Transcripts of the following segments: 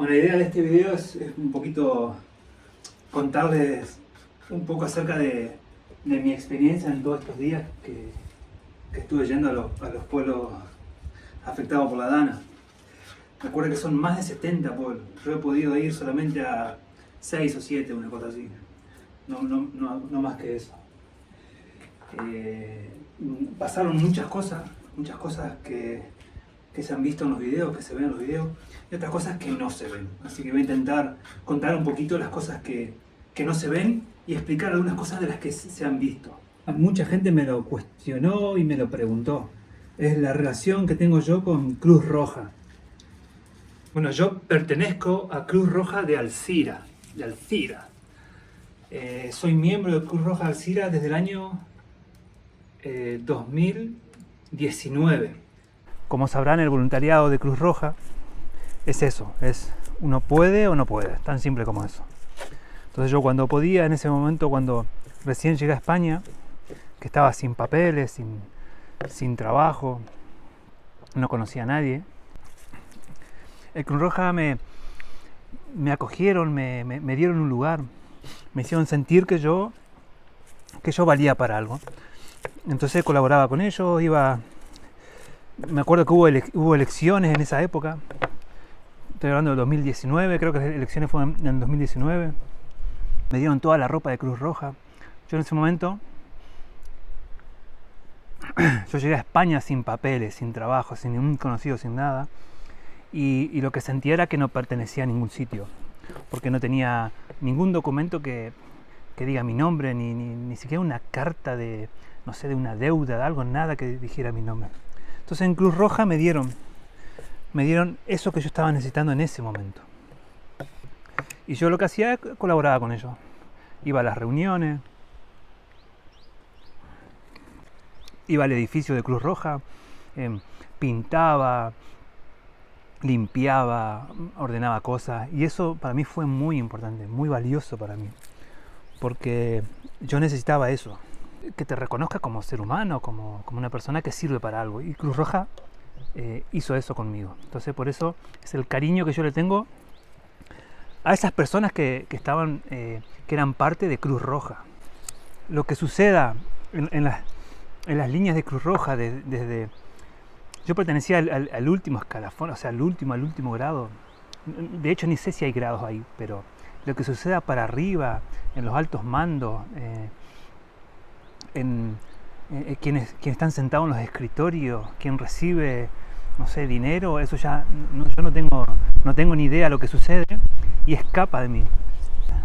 Bueno, la idea de este video es un poquito contarles un poco acerca de mi experiencia en todos estos días que estuve yendo a los pueblos afectados por la Dana. Recuerda que son más de 70 pueblos. Yo he podido ir solamente a 6 o 7, una cosa así. No más que eso. Pasaron muchas cosas que se han visto en los videos, que se ven en los videos, y otras cosas que no se ven. Así que voy a intentar contar un poquito las cosas que no se ven y explicar algunas cosas de las que se han visto. Mucha gente me lo cuestionó y me lo preguntó. Es la relación que tengo yo con Cruz Roja. Bueno, yo pertenezco a Cruz Roja de Alcira. Soy miembro de Cruz Roja de Alcira desde el año 2019. Como sabrán, el voluntariado de Cruz Roja es eso, es uno puede o no puede, tan simple como eso. Entonces yo cuando podía, en ese momento, cuando recién llegué a España, que estaba sin papeles, sin trabajo, no conocía a nadie, el Cruz Roja me acogieron, me dieron un lugar, me hicieron sentir que yo valía para algo. Entonces colaboraba con ellos, me acuerdo que hubo elecciones en esa época, estoy hablando del 2019, creo que las elecciones fueron en el 2019, me dieron toda la ropa de Cruz Roja. Yo en ese momento, yo llegué a España sin papeles, sin trabajo, sin ningún conocido, sin nada, y lo que sentía era que no pertenecía a ningún sitio, porque no tenía ningún documento que diga mi nombre, ni siquiera una carta de, no sé, de una deuda, de algo, nada que dijera mi nombre. Entonces en Cruz Roja me dieron eso que yo estaba necesitando en ese momento. Y yo lo que hacía, colaboraba con ellos. Iba a las reuniones, iba al edificio de Cruz Roja, pintaba, limpiaba, ordenaba cosas. Y eso para mí fue muy importante, muy valioso para mí. Porque yo necesitaba eso. Que te reconozca como ser humano, como una persona que sirve para algo. Y Cruz Roja hizo eso conmigo. Entonces por eso es el cariño que yo le tengo a esas personas que eran parte de Cruz Roja. Lo que suceda en las líneas de Cruz Roja, desde yo pertenecía al último escalafón, o sea, al último grado. De hecho ni sé si hay grados ahí, pero lo que suceda para arriba, en los altos mandos, quienes están sentados en los escritorios, quien recibe, no sé, dinero, eso ya yo no tengo ni idea de lo que sucede y escapa de mí.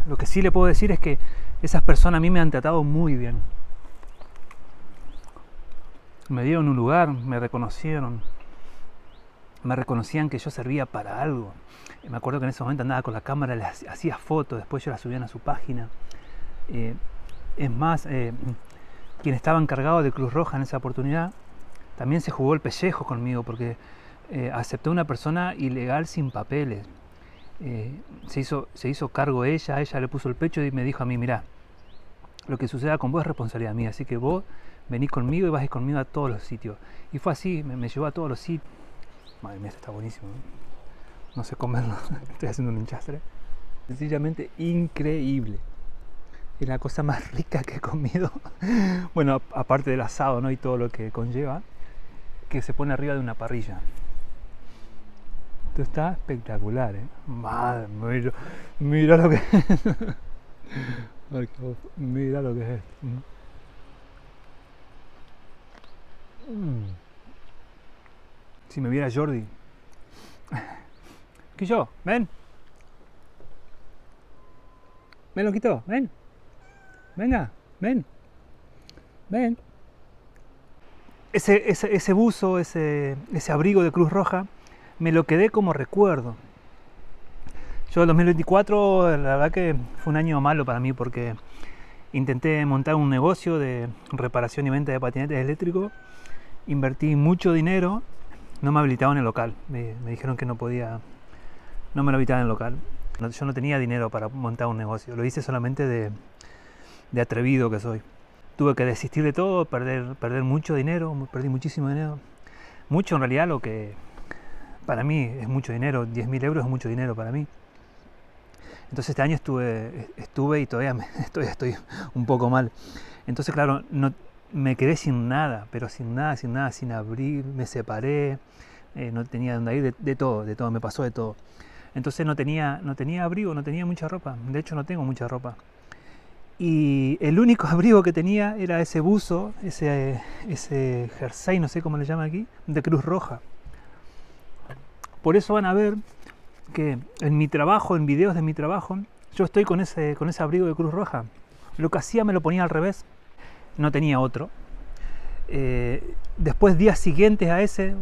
Lo que sí le puedo decir es que esas personas a mí me han tratado muy bien. Me dieron un lugar, me reconocían que yo servía para algo. Me acuerdo que en ese momento andaba con la cámara, les hacía fotos, después yo las subían a su página. Es más, quien estaba encargado de Cruz Roja en esa oportunidad también se jugó el pellejo conmigo porque aceptó una persona ilegal sin papeles. Se hizo cargo ella le puso el pecho y me dijo a mí: mirá, lo que suceda con vos es responsabilidad mía, así que vos venís conmigo y vas conmigo a todos los sitios. Y fue así, me llevó a todos los sitios. Madre mía, está buenísimo, no sé comerlo, estoy haciendo un hinchastre. Sencillamente increíble. Es la cosa más rica que he comido. Bueno, aparte del asado, ¿no? Y todo lo que conlleva, que se pone arriba de una parrilla. Esto está espectacular, ¿eh? Madre, mira lo que es. Mira lo que es esto. Si me viera Jordi. ¿Qué yo? Ven. Ven, loquito, ven. Venga, ven. Ese buzo, ese abrigo de Cruz Roja, me lo quedé como recuerdo. Yo el 2024, la verdad que fue un año malo para mí porque intenté montar un negocio de reparación y venta de patinetes eléctricos. Invertí mucho dinero, no me habilitaban en el local. Me dijeron que no me lo habilitaban en el local. Yo no tenía dinero para montar un negocio, lo hice solamente de atrevido que soy. Tuve que desistir de todo, perder mucho dinero, perdí muchísimo dinero. Mucho en realidad, para mí es mucho dinero, 10.000 euros es mucho dinero para mí. Entonces este año estuve y todavía estoy un poco mal. Entonces claro, no, me quedé sin nada, pero sin nada, sin abrir, me separé, no tenía dónde ir, de todo, me pasó de todo. Entonces no tenía abrigo, no tenía mucha ropa, de hecho no tengo mucha ropa. Y el único abrigo que tenía era ese buzo, ese jersey, no sé cómo le llaman aquí, de Cruz Roja. Por eso van a ver que en mi trabajo, en videos de mi trabajo, yo estoy con ese abrigo de Cruz Roja. Lo que hacía me lo ponía al revés, no tenía otro. Después, días siguientes a ese,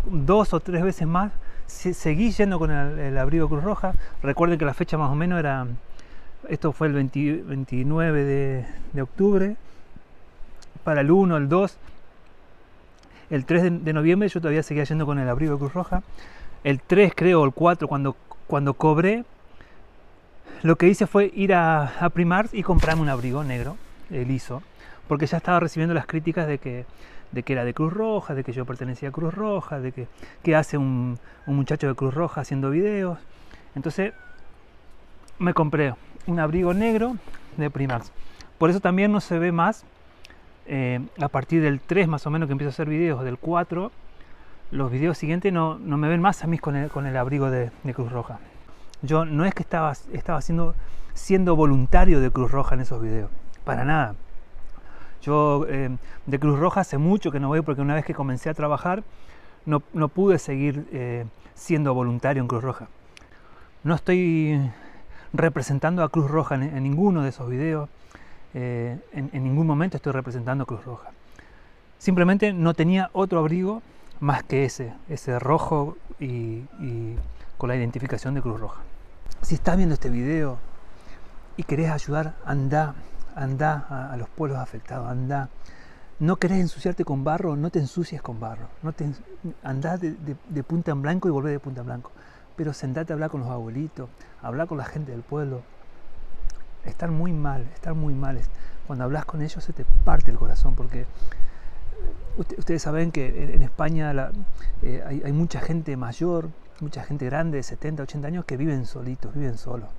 2 o 3 veces más, seguí yendo con el abrigo Cruz Roja. Recuerden que la fecha más o menos era, esto fue el 29 de octubre, para el 1, el 2, el 3 de noviembre yo todavía seguía yendo con el abrigo Cruz Roja. El 3 creo, el 4, cuando cobré, lo que hice fue ir a Primark y comprarme un abrigo negro, liso, porque ya estaba recibiendo las críticas de que era de Cruz Roja, de que yo pertenecía a Cruz Roja, de que hace un muchacho de Cruz Roja haciendo videos. Entonces me compré un abrigo negro de Primark. Por eso también no se ve más, a partir del 3 más o menos que empiezo a hacer videos, del 4, los videos siguientes no me ven más a mí con el abrigo de Cruz Roja. Yo no es que estaba siendo voluntario de Cruz Roja en esos videos, para nada. Yo de Cruz Roja hace mucho que no voy, porque una vez que comencé a trabajar no pude seguir siendo voluntario en Cruz Roja. No estoy representando a Cruz Roja en ninguno de esos videos, en ningún momento estoy representando a Cruz Roja. Simplemente no tenía otro abrigo más que ese rojo y con la identificación de Cruz Roja. Si estás viendo este video y querés ayudar, anda a los pueblos afectados, anda. No querés ensuciarte con barro, no te ensucies con barro. Andá de punta en blanco y volvé de punta en blanco. Pero sentate a hablar con los abuelitos, hablar con la gente del pueblo. Están muy mal. Cuando hablas con ellos se te parte el corazón, porque ustedes saben que en España hay mucha gente mayor, mucha gente grande de 70, 80 años que viven solitos, viven solos.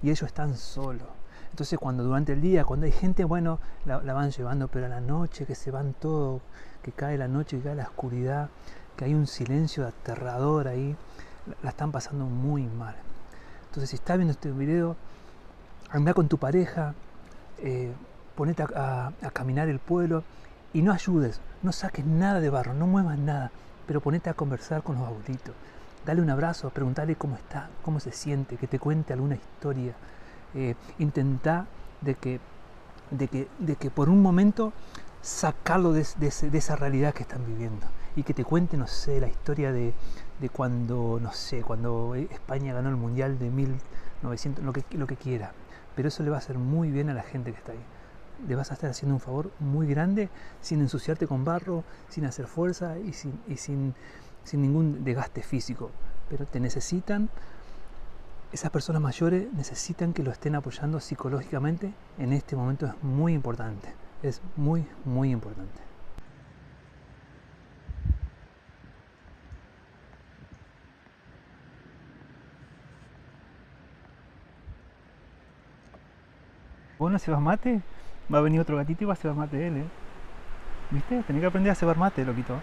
Y ellos están solos. Entonces durante el día, cuando hay gente, bueno, la van llevando, pero a la noche que se van todos, que cae la noche, que cae la oscuridad, que hay un silencio aterrador ahí, la están pasando muy mal. Entonces si estás viendo este video, anda con tu pareja, ponete a caminar el pueblo y no ayudes, no saques nada de barro, no muevas nada, pero ponete a conversar con los abuelitos. Dale un abrazo, preguntale cómo está, cómo se siente, que te cuente alguna historia. Intentá de que por un momento sacarlo de esa realidad que están viviendo y que te cuente, no sé, la historia de cuando España ganó el Mundial de 1900, lo que quiera, pero eso le va a hacer muy bien a la gente que está ahí. Le vas a estar haciendo un favor muy grande sin ensuciarte con barro, sin hacer fuerza y sin ningún desgaste físico, pero te necesitan. Esas personas mayores necesitan que lo estén apoyando psicológicamente. En este momento es muy importante. Es muy, muy importante. ¿Vos no cebas mate? Va a venir otro gatito y va a cebar mate de él, ¿eh? ¿Viste? Tenés que aprender a cebar mate, loquito.